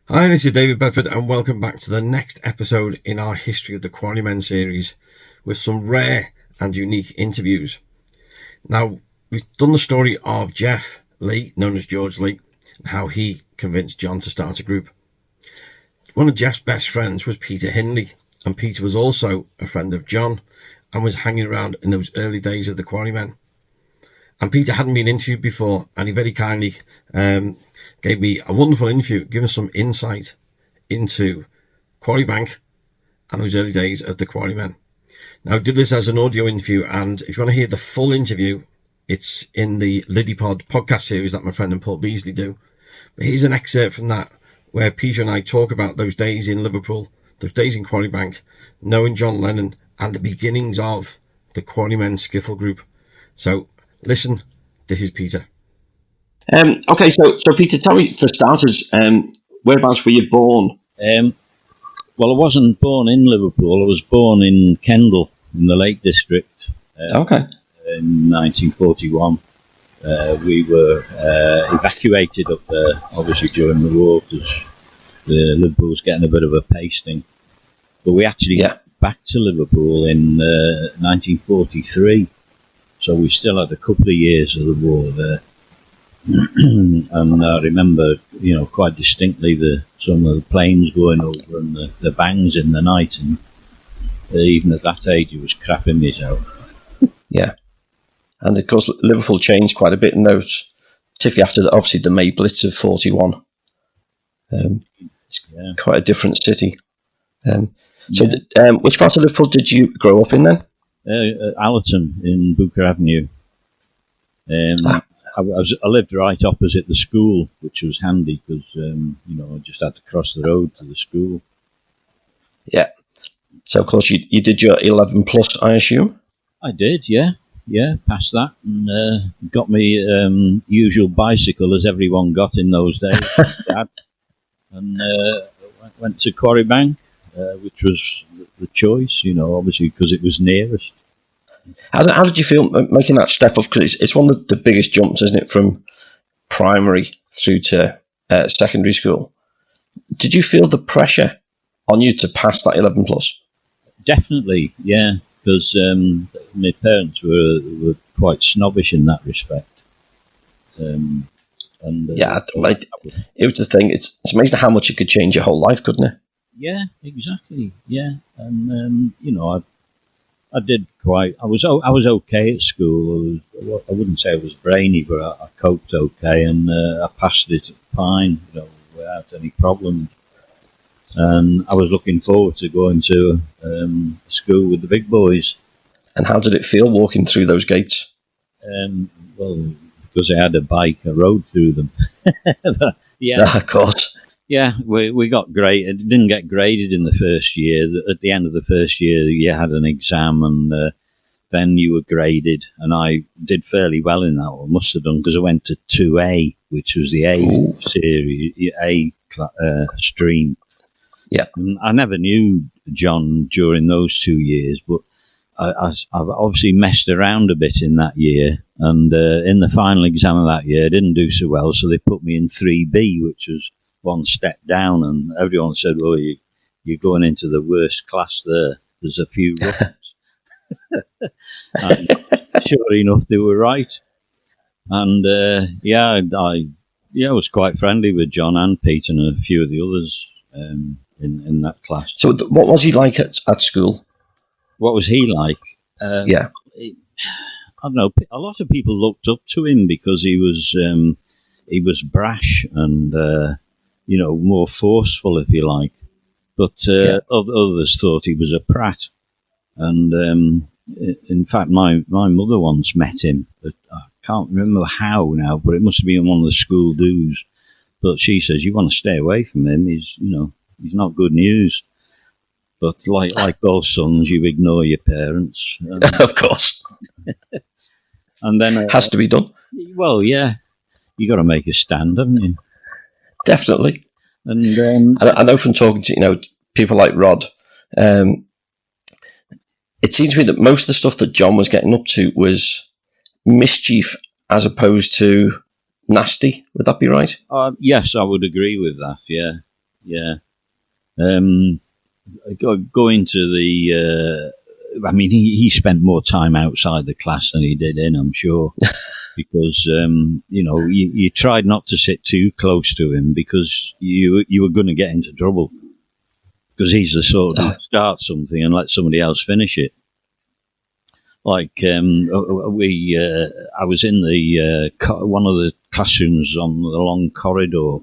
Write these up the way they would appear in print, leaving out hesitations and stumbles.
Hi, this is David Bedford, and welcome back to the next episode in our History of the Quarrymen series with some rare and unique interviews. Now, we've done the story of Geoff Lee, known as George Lee, and how he convinced John to start a group. One of Geoff's best friends was Peter Hindley, and Peter was also a friend of John and was hanging around in those early days of the Quarrymen. And Peter hadn't been interviewed before, and he very kindly gave me a wonderful interview, giving some insight into Quarry Bank and those early days of the Quarrymen. Now, I did this as an audio interview, and if you want to hear the full interview, it's in the Liddypod podcast series that my friend and Paul Beasley do. But here's an excerpt from that, where Peter and I talk about those days in Liverpool, those days in Quarry Bank, knowing John Lennon, and the beginnings of the Quarrymen skiffle group. So, listen, this is Peter. Okay, so Peter, tell me, for starters, whereabouts were you born? Well, I wasn't born in Liverpool. I was born in Kendal, in the Lake District. Okay. In 1941. We were evacuated up there, obviously, during the war, because Liverpool was getting a bit of a pasting. But we actually got back to Liverpool in 1943. So we still had a couple of years of the war there. And I remember, quite distinctly some of the planes going over and the bangs in the night. And even at that age, it was crapping myself. Yeah. And of course, Liverpool changed quite a bit in those, particularly after, obviously, the May Blitz of 41. It's quite a different city. Which part of Liverpool did you grow up in then? Allerton in Booker Avenue. I lived right opposite the school, which was handy because, I just had to cross the road to the school. Yeah. So, of course, you did your 11 plus, I assume? I did, yeah. Yeah, passed that and got me usual bicycle as everyone got in those days, Dad. And went to Quarry Bank, which was the choice, obviously because it was nearest. How did you feel making that step up? Because it's one of the biggest jumps, isn't it, from primary through to secondary school. Did you feel the pressure on you to pass that 11 plus? Definitely, yeah, because my parents were quite snobbish in that respect. It was the thing. It's amazing how much it could change your whole life, couldn't it? Yeah, exactly. Yeah, and I did quite. I was okay at school. I wouldn't say I was brainy, but I coped okay, and I passed it fine, without any problems. And I was looking forward to going to school with the big boys. And how did it feel walking through those gates? Well, because I had a bike, I rode through them. Yeah, of course. Yeah, we got graded. It didn't get graded in the first year. At the end of the first year, you had an exam, and then you were graded. And I did fairly well in that one. Must have done, because I went to 2A, which was the A stream. Yeah, and I never knew John during those 2 years, but I've obviously messed around a bit in that year. And in the final exam of that year, I didn't do so well, so they put me in 3B, which was one step down, and everyone said, well, you're going into the worst class there. There's a few runs. And sure enough, they were right. And I was quite friendly with John and Pete and a few of the others in that class. So what was he like at school? What was he like? I don't know. A lot of people looked up to him because he was brash and more forceful, if you like. But others thought he was a prat. And in fact, my mother once met him. I can't remember how now, but it must have been one of the school dues. But she says, you want to stay away from him. He's not good news. But like all sons, you ignore your parents. Of course. And then has to be done. Well, yeah, you got to make a stand, haven't you? Definitely. And I know from talking to people like Rod, it seems to me that most of the stuff that John was getting up to was mischief as opposed to nasty. Would that be right? Yes, I would agree with that. Yeah, Yeah. Going to the... I mean, he spent more time outside the class than he did in, I'm sure. Because, you tried not to sit too close to him because you were going to get into trouble. Because he's the sort who starts something and let somebody else finish it. Like, I was in the one of the classrooms on the long corridor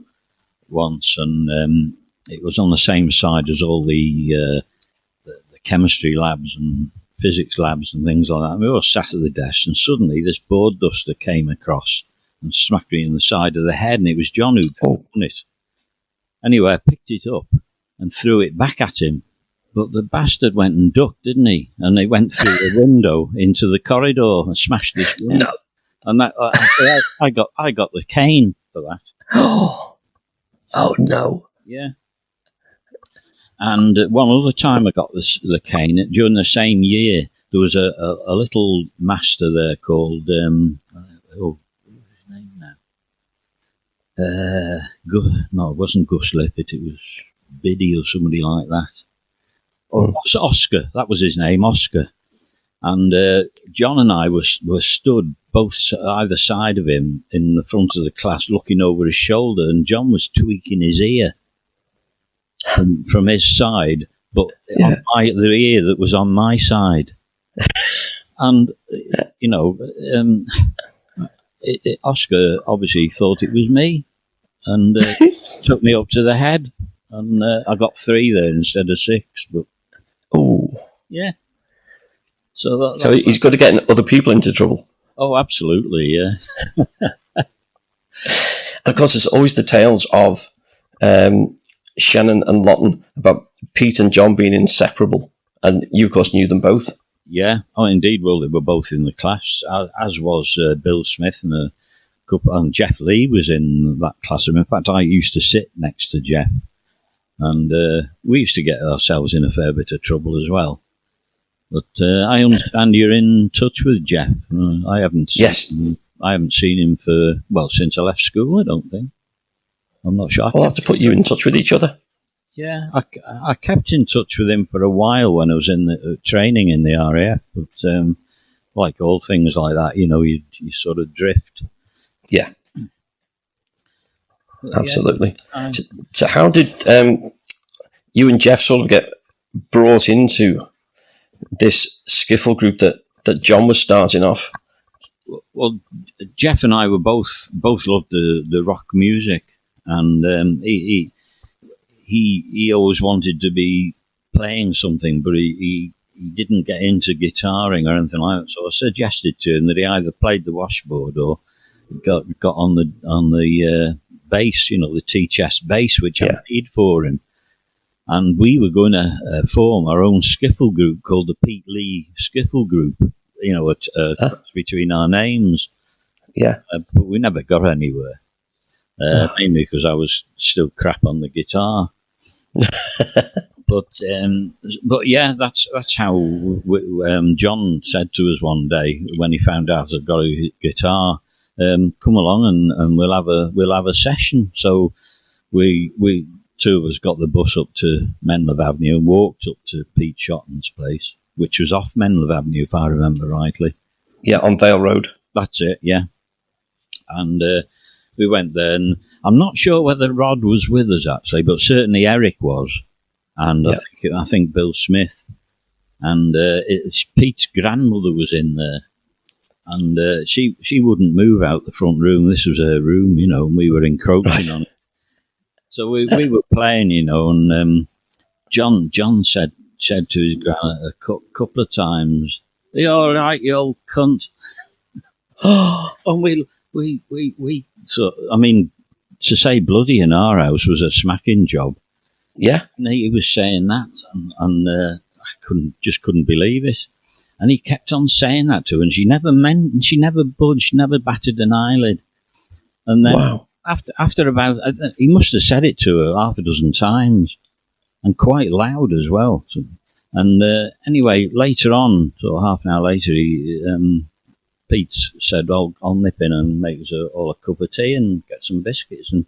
once, and it was on the same side as all the chemistry labs and physics labs and things like that. And we all sat at the desk, and suddenly this board duster came across and smacked me in the side of the head, and it was John who'd thrown it. Anyway, I picked it up and threw it back at him. But the bastard went and ducked, didn't he? And they went through the window into the corridor and smashed his room. No. And that I got the cane for that. Oh no! Yeah. And one other time I got the cane during the same year. There was a little master there called what was his name now? No, it wasn't Gus Lippett. It was Biddy or somebody like that. Oh, Oscar, that was his name, Oscar. And John and I were stood both either side of him in the front of the class looking over his shoulder, and John was tweaking his ear from his side, but on the ear that was on my side. And, Oscar obviously thought it was me and took me up to the head, and I got 3 there instead of 6, but yeah. So he's good at getting other people into trouble. Oh, absolutely, yeah. And of course, there's always the tales of Shannon and Lawton about Pete and John being inseparable, and you, of course, knew them both. Yeah, indeed. Well, they were both in the class, as was Bill Smith and Geoff Lee was in that class. In fact, I used to sit next to Geoff. And we used to get ourselves in a fair bit of trouble as well. But I understand you're in touch with Geoff. I haven't seen him since I left school, I don't think. I'm not sure. I'll have to put you in touch with each other. Yeah, I kept in touch with him for a while when I was in the training in the RAF. But like all things like that, you sort of drift. Yeah. Absolutely. So how did you and Geoff sort of get brought into this skiffle group that John was starting off? Well, Geoff and I were both loved the rock music, and he always wanted to be playing something, but he didn't get into guitaring or anything like that. So I suggested to him that he either played the washboard or got on the bass, the T-chest bass, which I made for him. And we were going to form our own skiffle group called the Pete Lee Skiffle Group, between our names. Yeah. But we never got anywhere, mainly because I was still crap on the guitar. But yeah, that's how John said to us one day when he found out I'd got a guitar, come along and we'll have a session. So we 2 of us got the bus up to Menlove Avenue and walked up to Pete Shotton's place, which was off Menlove Avenue, if I remember rightly. Yeah, on Vale Road. That's it, yeah. And we went there, and I'm not sure whether Rod was with us, actually, but certainly Eric was. And I think Bill Smith. And Pete's grandmother was in there. And she wouldn't move out the front room. This was her room, and we were encroaching on it. So we were playing, and John said to his granny a couple of times, "Are you all right, you old cunt?" And we to say bloody in our house was a smacking job. Yeah, and he was saying that, and I couldn't believe it. And he kept on saying that to her, and she never budged, never batted an eyelid. And then after about, he must have said it to her half a dozen times, and quite loud as well. And anyway, later on, sort of half an hour later, Pete said, I'll nip in and make us all a cup of tea and get some biscuits. And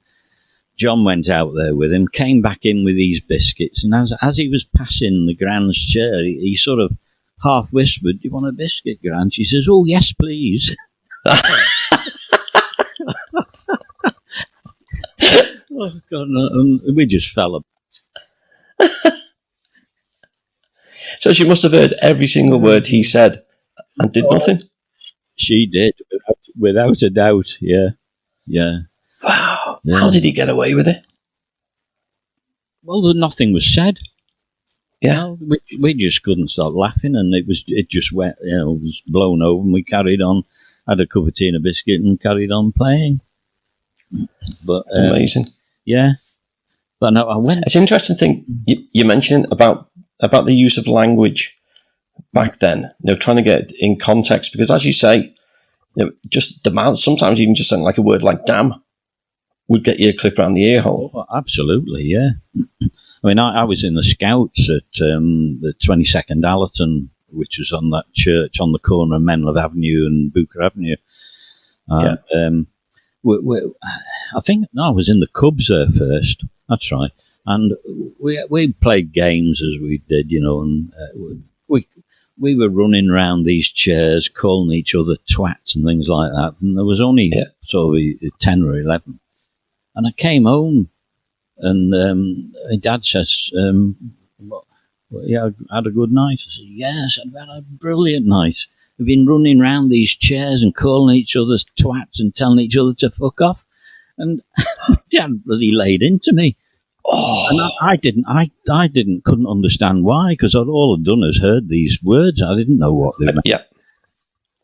John went out there with him, came back in with these biscuits, and as he was passing the Grand's chair, he sort of half whispered, "Do you want a biscuit, Gran?" She says, "Oh, yes, please." Oh, God, no. And we just fell apart. So she must have heard every single word he said and did nothing. She did, without a doubt. Yeah. Wow. Yeah. How did he get away with it? Well, nothing was said. Yeah. No, we just couldn't stop laughing, and it just went, it was blown over, and we carried on, had a cup of tea and a biscuit, and carried on playing. But amazing. Yeah. But no, I went. It's an interesting thing you mentioned about the use of language back then. Trying to get it in context, because as you say, just the mouth. Sometimes even just saying like a word like "damn" would get you a clip around the ear hole. Oh, absolutely, yeah. I mean, I was in the Scouts at the 22nd Allerton, which was on that church on the corner of Menlove Avenue and Booker Avenue. I was in the Cubs there first. That's right. And we played games as we did, and we were running around these chairs, calling each other twats and things like that. And there was only sort of 10 or 11. And I came home, and my dad says, had a good night? I said, yes, I've had a brilliant night. We've been running around these chairs and calling each other twats and telling each other to fuck off. And Dad really laid into me. Oh. And I couldn't understand why, because all I'd done is heard these words. I didn't know what they meant.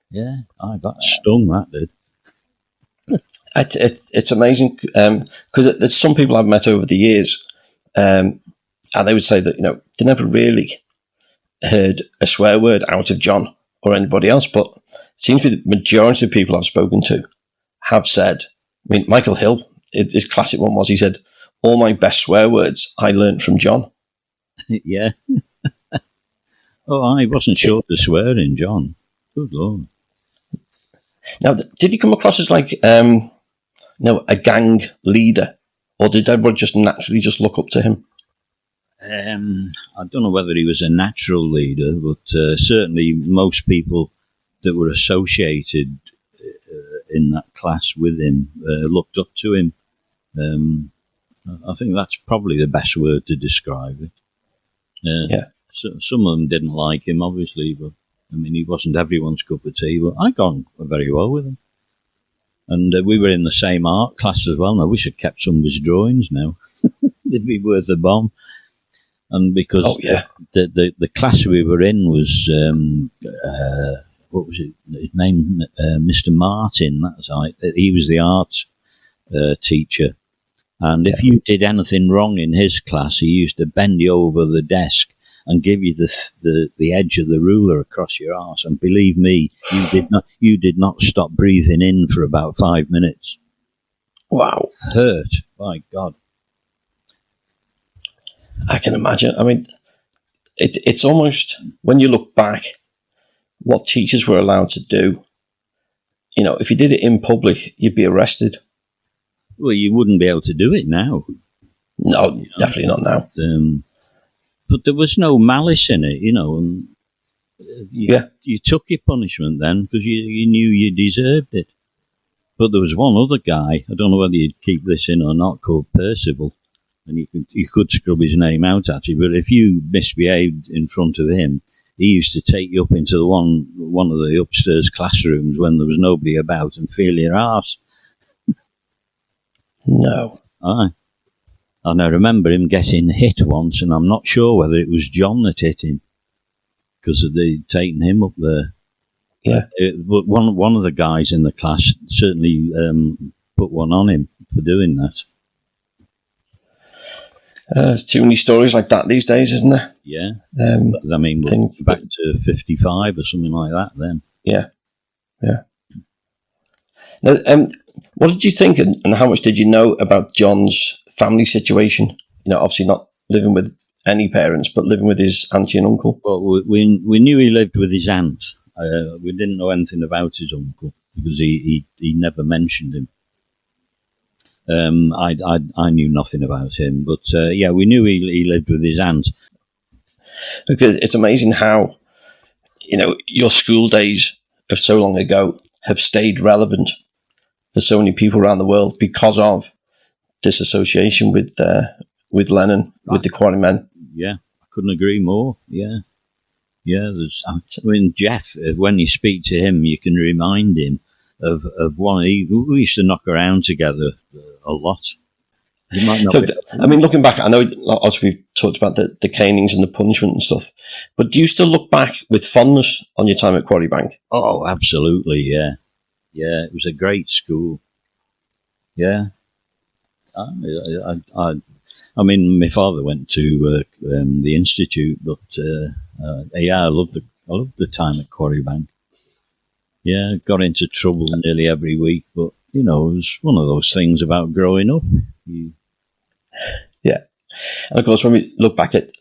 Yeah, I got stung, that did. It's amazing, because there's some people I've met over the years, and they would say that they never really heard a swear word out of John or anybody else, but it seems to be the majority of people I've spoken to have said. I mean, Michael Hill, his classic one was, he said, "All my best swear words I learned from John." Yeah. Oh, I wasn't sure to swear in John. Good Lord. Now, did he come across as like a gang leader, or did everyone just naturally just look up to him? I don't know whether he was a natural leader, but certainly most people that were associated in that class with him looked up to him. I think that's probably the best word to describe it. So, some of them didn't like him, obviously, but I mean, he wasn't everyone's cup of tea, but I got on very well with him. And we were in the same art class as well. Now, I wish I'd kept some of his drawings now. They'd be worth a bomb. And because the class we were in was, what was it? His name? Mr. Martin. That's right. He was the art teacher. And if you did anything wrong in his class, he used to bend you over the desk and give you the edge of the ruler across your arse. And believe me, you did not stop breathing in for about 5 minutes. Wow. Hurt. My God. I can imagine. I mean, it's almost, when you look back, what teachers were allowed to do. If you did it in public, you'd be arrested. Well, you wouldn't be able to do it now. No, definitely not now. But there was no malice in it, and you took your punishment then because you knew you deserved it. But there was one other guy, I don't know whether you'd keep this in or not, called Percival, and you could scrub his name out at you, but if you misbehaved in front of him, he used to take you up into one of the upstairs classrooms when there was nobody about and feel your arse. No. Aye. And I remember him getting hit once, and I'm not sure whether it was John that hit him because they'd taken him up there. Yeah. But one of the guys in the class certainly put one on him for doing that. There's too many stories like that these days, isn't there? Yeah. I mean, back to 55 or something like that then. Yeah. Now, what did you think, and how much did you know about John's family situation? Obviously not living with any parents, but living with his auntie and uncle. Well, we knew he lived with his aunt. We didn't know anything about his uncle because he never mentioned him. I knew nothing about him, but yeah, we knew he lived with his aunt. Because it's amazing how, your school days of so long ago have stayed relevant for so many people around the world because of this association with Lennon, with the Quarrymen. Yeah, I couldn't agree more. Yeah. Geoff, when you speak to him, you can remind him of one. We used to knock around together a lot. Looking back, I know obviously we've talked about the canings and the punishment and stuff, but do you still look back with fondness on your time at Quarry Bank? Oh, absolutely, yeah. Yeah, it was a great school. Yeah. My father went to the institute, but I loved the time at Quarry Bank. Yeah, got into trouble nearly every week, but it was one of those things about growing up. Yeah, and of course, when we look back at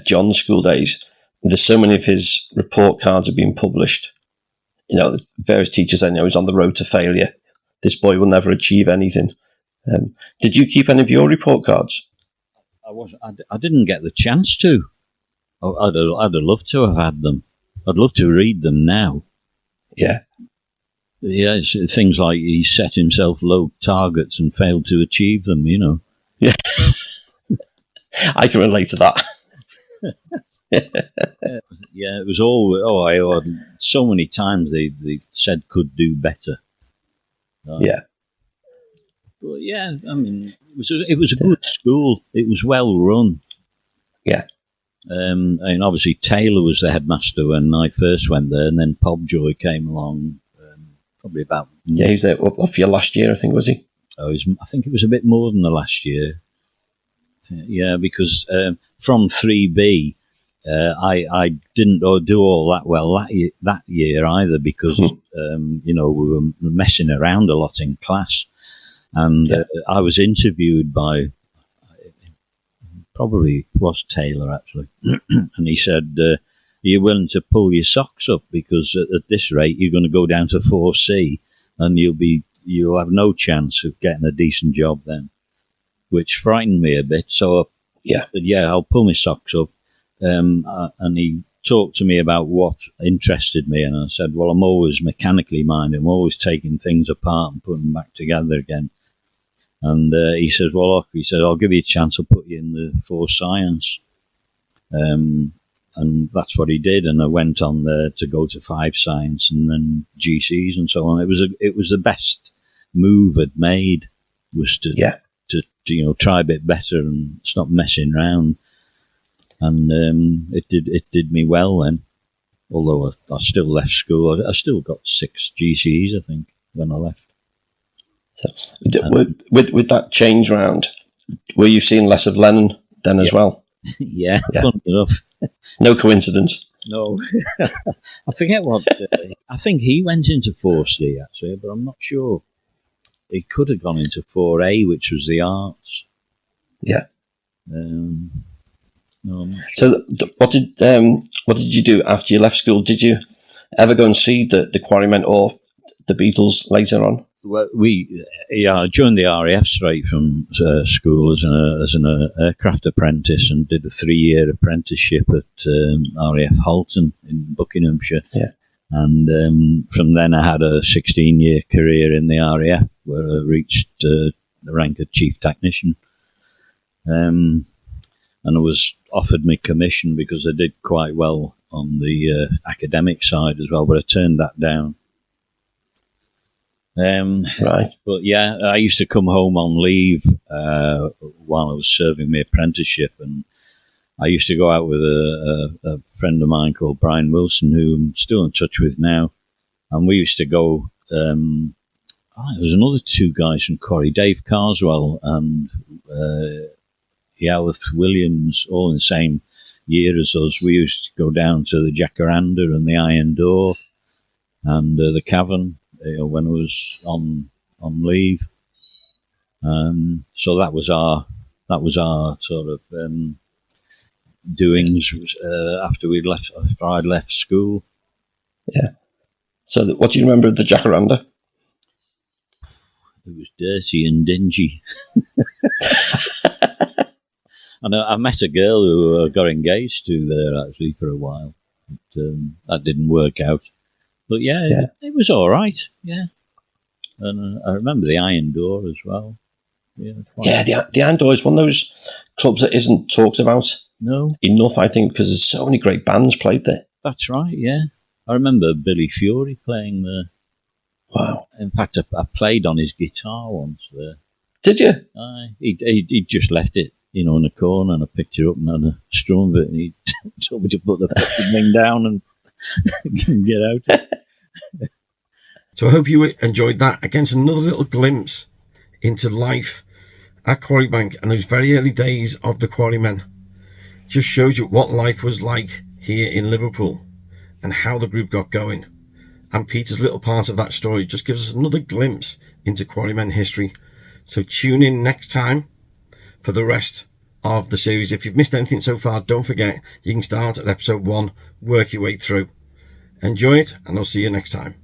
John's school days, there's so many of his report cards have been published. The various teachers I know is on the road to failure. This boy will never achieve anything. Did you keep any of your report cards? I didn't get the chance to. I'd have loved to have had them. I'd love to read them now. Yeah. Yeah, it's things like he set himself low targets and failed to achieve them, Yeah. I can relate to that. Yeah, it was all, so many times they said could do better. Yeah. But yeah, it was a good school. It was well run. Yeah. And obviously Taylor was the headmaster when I first went there, and then Pobjoy came along. Probably about he was there for your last year, I think, was he? I think it was a bit more than the last year. Yeah, because from 3B, I didn't do all that well that year either, because we were messing around a lot in class, and I was interviewed by probably was Taylor actually, and he said, "Are you willing to pull your socks up, because at this rate you're going to go down to 4C, and you'll have no chance of getting a decent job then," which frightened me a bit. So I said, I'll pull my socks up. And he talked to me about what interested me, and I said, well, I'm always mechanically minded. I'm always taking things apart and putting them back together again. And he said, I'll give you a chance. I'll put you in the 4 science. And that's what he did. And I went on there to go to 5 science and then GCs and so on. It was the best move I'd made, was to try a bit better and stop messing around. And it did me well then. Although I still left school, I still got 6 GCEs, I think, when I left. So, with that change round, were you seeing less of Lennon then as well? Yeah, funny enough. No coincidence. No. I forget what. I think he went into 4C actually, but I'm not sure. He could have gone into 4A, which was the arts. Yeah. No, so what did you do after you left school? Did you ever go and see the Quarrymen or the Beatles later on? Well, I joined the RAF straight from school as an aircraft apprentice, and did a 3-year apprenticeship at RAF Halton in Buckinghamshire. Yeah. And from then I had a 16-year career in the RAF, where I reached the rank of chief technician. And I was offered my commission because I did quite well on the academic side as well, but I turned that down. Right. But yeah, I used to come home on leave while I was serving my apprenticeship, and I used to go out with a friend of mine called Brian Wilson, who I'm still in touch with now, and we used to go. There was another 2 guys from Quarry, Dave Carswell and Yelworth Williams, all in the same year as us. We used to go down to the Jacaranda and the Iron Door and the Cavern when I was on leave. So that was our sort of doings after I'd left school. Yeah. So what do you remember of the Jacaranda? It was dirty and dingy. And I met a girl who got engaged to there actually for a while. But, that didn't work out. But yeah. It was all right. Yeah. And I remember the Iron Door as well. Yeah, the Iron Door is one of those clubs that isn't talked about enough, I think, because there's so many great bands played there. That's right, yeah. I remember Billy Fury playing there. Wow. In fact, I played on his guitar once there. Did you? He just left it, in a corner, and I picked it up and had a strum of it, and he told me to put the fucking thing down and get out. So I hope you enjoyed that. Again, another little glimpse into life at Quarry Bank and those very early days of the Quarrymen. Just shows you what life was like here in Liverpool and how the group got going. And Peter's little part of that story just gives us another glimpse into Quarrymen history. So tune in next time for the rest of the series. If you've missed anything so far, don't forget you can start at episode 1, work your way through. Enjoy it, and I'll see you next time.